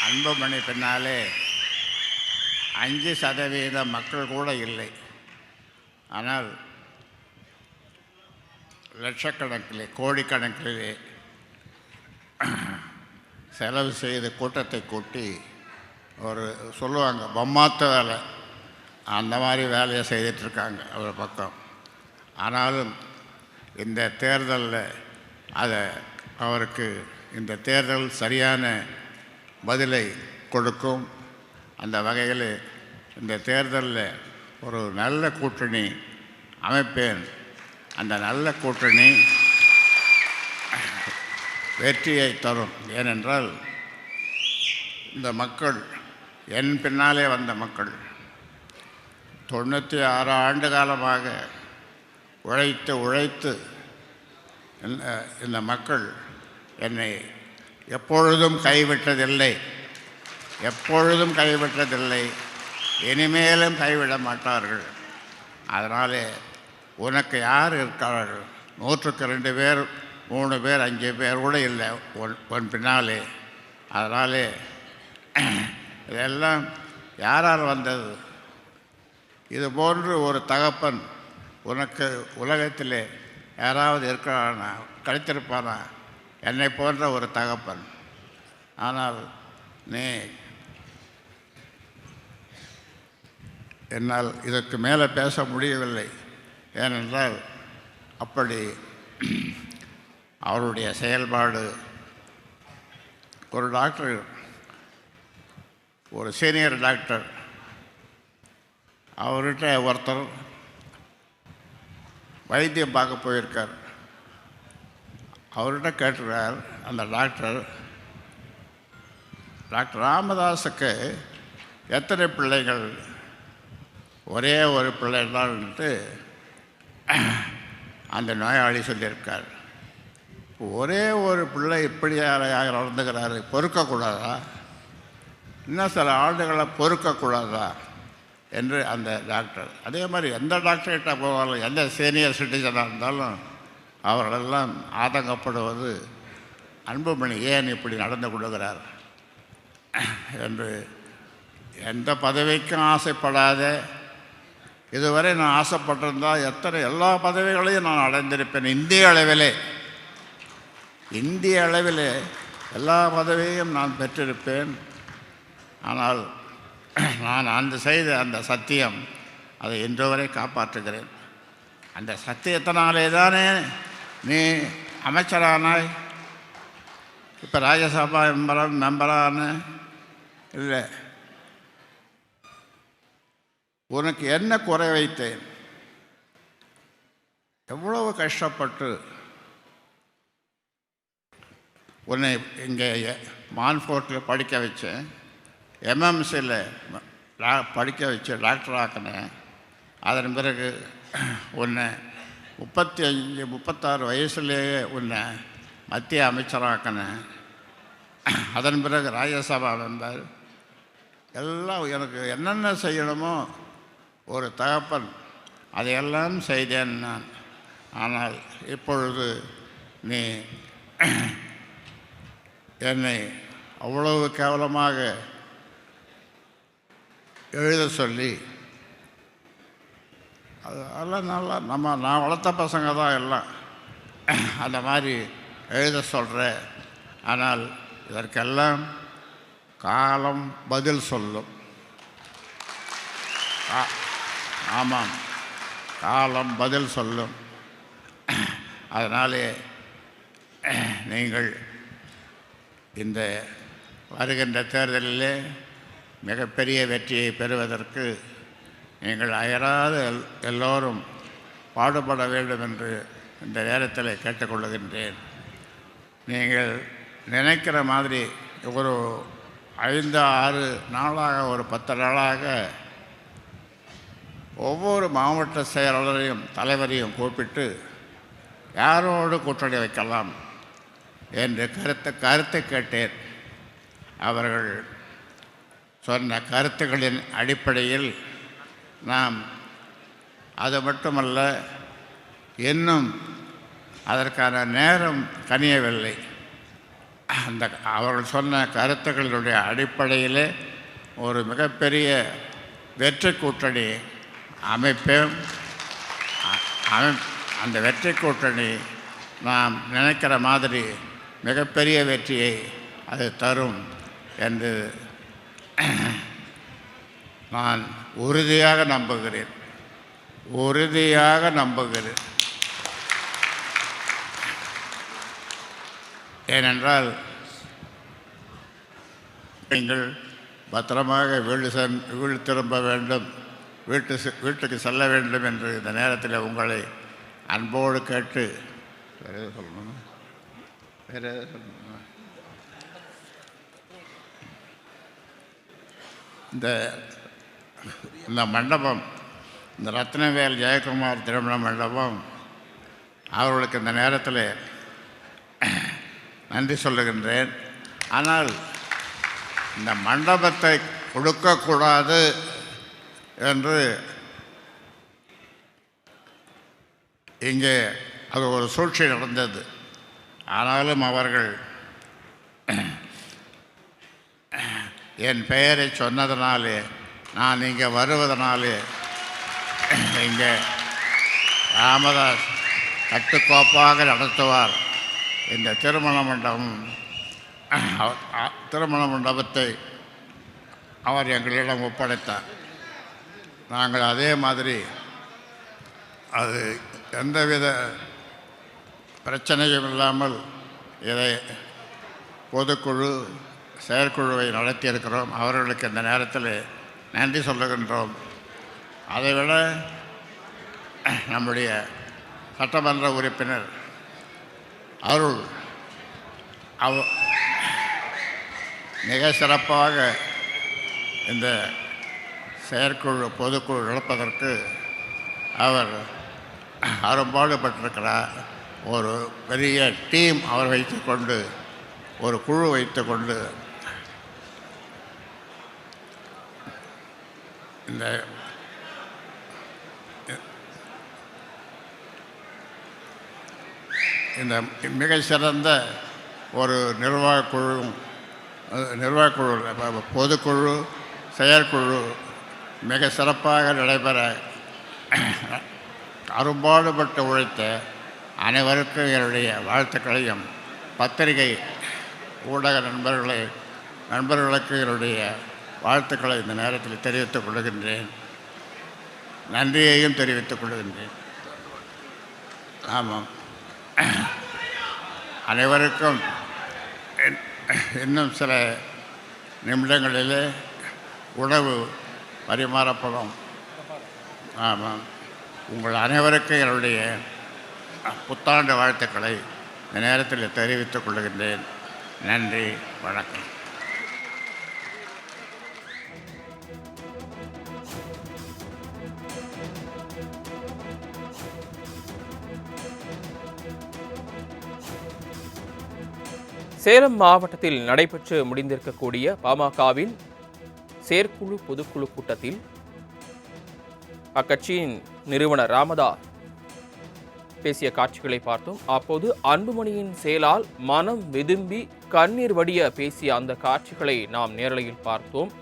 அன்புமணி பின்னாலே 5% மக்கள் கூட இல்லை. ஆனால் லட்சக்கணக்கிலே கோடிக்கணக்கிலே செலவு செய்து கூட்டத்தை கூட்டி ஒரு சொல்லுவாங்க பொம்மாத்த வேலை, அந்த மாதிரி வேலையை செய்துட்ருக்காங்க அவர் பக்கம். ஆனாலும் இந்த தேர்தலில் அவருக்கு இந்த தேர்தல் சரியான பதிலை கொடுக்கும். அந்த வகையில் இந்த தேர்தலில் ஒரு நல்ல கூட்டணி அமைப்பேன். அந்த நல்ல கூட்டணி வெற்றியை தரும். ஏனென்றால் இந்த மக்கள், என் பின்னாலே வந்த மக்கள், 96 ஆண்டு காலமாக உழைத்து இந்த மக்கள் என்னை எப்பொழுதும் கைவிட்டதில்லை, இனிமேலும் கைவிட மாட்டார்கள். அதனாலே உனக்கு யார் இருக்கிறார்கள்? 100க்கு 2 பேர், 3 பேர், 5 பேர் கூட இல்லை உன் பின்னாலே. அதனாலே இதெல்லாம் யாரால் வந்தது? இது போன்று ஒரு தகப்பன் உனக்கு உலகத்திலே யாராவது இருக்கிறானா, கிடைத்திருப்பானா? என்னை போன்ற ஒரு தகப்பன். ஆனால் என்னால் இதற்கு மேலே பேச முடியவில்லை. ஏனென்றால் அப்படி அவருடைய செயல்பாடு. ஒரு டாக்டர், ஒரு சீனியர் டாக்டர், அவர்கிட்ட ஒருத்தர் வைத்தியம் பார்க்க போயிருக்கார். அவர்கிட்ட கேட்டுறார் அந்த டாக்டர் ராமதாஸுக்கு எத்தனை பிள்ளைகள்? ஒரே ஒரு பிள்ளை தான்ட்டு அந்த நோயாளி சொல்லியிருக்கார். ஒரே ஒரு பிள்ளை இப்படி நடந்துக்கிறாரு, பொறுக்கக்கூடாதா? இன்னும் சில ஆண்டுகளை பொறுக்கக்கூடாதா என்று அந்த டாக்டர். அதே மாதிரி எந்த டாக்டர்கிட்ட போவாலும், எந்த சீனியர் சிட்டிசனாக இருந்தாலும் அவர்களெல்லாம் ஆதங்கப்படுவது, அன்புமணி ஏன் இப்படி நடந்து கொள்கிறார் என்று. எந்த பதவிக்கும் ஆசைப்படாத, இதுவரை நான் ஆசைப்பட்டிருந்தால் எல்லா பதவிகளையும் நான் அடைந்திருப்பேன். இந்திய அளவிலே எல்லா பதவியையும் நான் பெற்றிருப்பேன். ஆனால் நான் செய்த அந்த சத்தியம், அதை இன்று வரை காப்பாற்றுகிறேன். அந்த சத்தியத்தினாலே தானே நீ அமைச்சரானாய், இப்போ ராஜ்யசபா மெம்பரான. இல்லை, உனக்கு என்ன குறை வைத்தேன்? எவ்வளவு கஷ்டப்பட்டு உன்னை இங்கே மான்ஃபோர்ட்டில் படிக்க வச்சேன், எம்எம்சியில் படிக்க வச்சு டாக்டர் ஆக்கினேன். அதன் பிறகு உன்னை 36 வயசுலேயே உன்னை மத்திய அமைச்சராக்கினேன். அதன் பிறகு ராஜ்யசபா மெம்பர். எல்லாம் எனக்கு என்னென்ன செய்யணுமோ ஒரு தகப்பன் அதையெல்லாம் செய்தேன் நான். ஆனால் இப்பொழுது நீ என்னை அவ்வளவு கேவலமாக எழுத சொல்லி, அதெல்லாம் நல்லா நான் வளர்த்த பசங்க தான் எல்லாம் அந்த மாதிரி எழுத சொல்கிற. ஆனால் இதற்கெல்லாம் காலம் பதில் சொல்லும். ஆமாம், காலம் பதில் சொல்லும். அதனாலே நீங்கள் இந்த வருகின்ற தேர்தலிலே மிகப்பெரிய வெற்றியை பெறுவதற்கு நீங்கள் அயராத எல்லோரும் பாடுபட வேண்டும் என்று இந்த நேரத்தில் கேட்டுக்கொள்ளுகின்றேன். நீங்கள் நினைக்கிற மாதிரி ஒரு 5-6 நாளாக, ஒரு 10 நாளாக ஒவ்வொரு மாவட்ட செயலாளரையும் தலைவரையும் கூப்பிட்டு யாரோடு கூட்டணி வைக்கலாம் என்று கருத்தை கேட்டேன். அவர்கள் சொன்ன கருத்துக்களின் அடிப்படையில் நாம், அது மட்டுமல்ல, இன்னும் அதற்கான நேரம் கனியவில்லை. அந்த அவர்கள் சொன்ன கருத்துக்களுடைய அடிப்படையிலே ஒரு மிகப்பெரிய வெற்றி கூட்டணி அமைப்பேன். அந்த வெற்றி கூட்டணி நாம் நினைக்கிற மாதிரி மிகப்பெரிய வெற்றியை அது தரும் என்று நான் உறுதியாக நம்புகிறேன். ஏனென்றால் நீங்கள் பத்திரமாக வீடு திரும்ப வேண்டும், வீட்டுக்கு செல்ல வேண்டும் என்று இந்த நேரத்தில் உங்களை அன்போடு கேட்டு வேறு எது சொல்லணுமா? இந்த மண்டபம், இந்த ரத்னவேல் ஜெயக்குமார் திருமண மண்டபம், அவர்களுக்கு இந்த நேரத்தில் நன்றி சொல்லுகின்றேன். ஆனால் இந்த மண்டபத்தை கொடுக்கக்கூடாது என்று இங்கே அது ஒரு சூழ்ச்சி நடந்தது. ஆனாலும் அவர்கள் என் பெயரை சொன்னதனாலே, நான் இங்கே வருவதனாலே, இங்கே ராமதாஸ் கட்டுக்கோப்பாக நடத்துவார். இந்த திருமண மண்டபத்தை அவர் எங்களிடம் ஒப்படைத்தார். நாங்கள் அதே மாதிரி அது எந்தவித பிரச்சனையும் இல்லாமல் இதை பொதுக்குழு செயற்குழுவை நடத்தியிருக்கிறோம். அவர்களுக்கு இந்த நேரத்தில் நன்றி சொல்லுகின்றோம். அதைவிட நம்முடைய சட்டமன்ற உறுப்பினர் அருள் மிக சிறப்பாக இந்த செயற்குழு பொதுக்குழு நடப்பதற்கு அவர் அரும்பாடுபட்டிருக்கிறார். ஒரு பெரிய டீம் அவர் வைத்துக்கொண்டு, ஒரு குழு வைத்துக்கொண்டு இந்த மிக சிறந்த ஒரு நிர்வாகக்குழு, பொதுக்குழு, செயற்குழு மிக சிறப்பாக நடைபெற அரும்பாடுபட்டு உழைத்த அனைவருக்கும் என்னுடைய வாழ்த்துக்களையும், பத்திரிகை ஊடக நண்பர்களுக்கு என்னுடைய வாழ்த்துக்களை இந்த நேரத்தில் தெரிவித்துக் கொள்கின்றேன். நன்றியையும் தெரிவித்துக் கொள்கின்றேன். ஆமாம், அனைவருக்கும் இன்னும் சில நிமிடங்களிலே உணவு பரிமாறப்படும். ஆமாம், உங்கள் அனைவருக்கும் என்னுடைய புத்தாண்டு வாழ்த்துக்களை இந்த நேரத்தில் தெரிவித்துக் கொள்கின்றேன். நன்றி, வணக்கம். சேலம் மாவட்டத்தில் நடைபெற்று முடிந்திருக்கக்கூடிய பாமகவின் செயற்குழு பொதுக்குழு கூட்டத்தில் அக்கட்சியின் நிறுவனர் ராமதாஸ் பேசிய காட்சிகளை பார்த்தோம். அப்போது அன்புமணியின் செயலால் மனம் வெதும்பி கண்ணீர் வடிய பேசிய அந்த காட்சிகளை நாம் நேரலையில் பார்த்தோம்.